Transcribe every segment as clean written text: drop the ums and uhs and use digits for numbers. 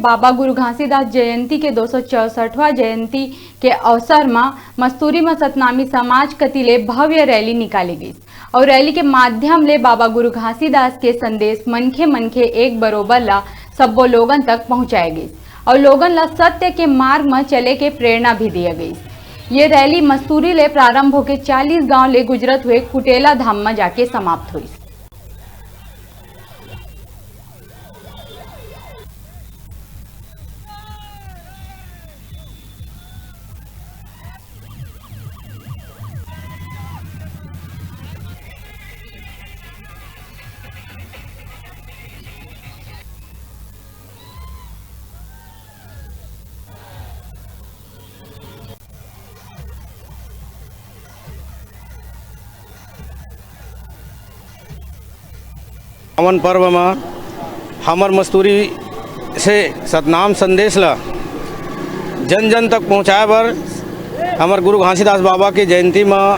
बाबा गुरु घासीदास जयंती के 264वां जयंती के अवसर में मस्तूरी में सतनामी समाज कतिले भव्य रैली निकाली गई और रैली के माध्यम ले बाबा गुरु घासीदास के संदेश मनखे मनखे एक बरोबर ला सबो लोगन तक पहुंचाए गई और लोगन ला सत्य के मार्ग में चले के प्रेरणा भी दिया गई। ये रैली मस्तूरी ले प्रारंभ होकर 40 गांव ले गुजरत हुए कुटेला धाम में जाके समाप्त हुई। पावन पर्व में हमर मस्तूरी से सतनाम संदेश ला जन जन तक पहुँचाए बर हमर गुरु घासीदास बाबा की जयंती में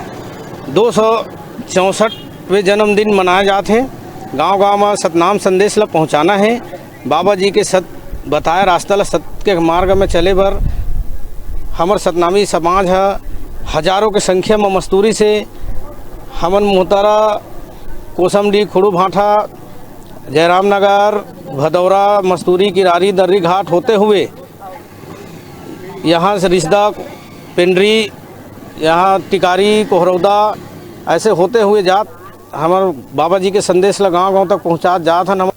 264वें जन्मदिन मनाए जाते हैं। गांव गांव में सतनाम संदेश ला पहुँचाना है। बाबा जी के सत बताए रास्ता ला सत्य के मार्ग में चले बर हमर सतनामी समाज है हजारों के संख्या में मस्तूरी से हमन मोहतारा कोसमडी खुड़ू भाठा जयराम नगर भदौरा मस्तूरी किरारी दर्री घाट होते हुए यहाँ से रिश्दा पिंडरी यहाँ टिकारी कोहरौदा ऐसे होते हुए जात हमारे बाबा जी के संदेश ला गाँव गाँव तक पहुँचा जात है।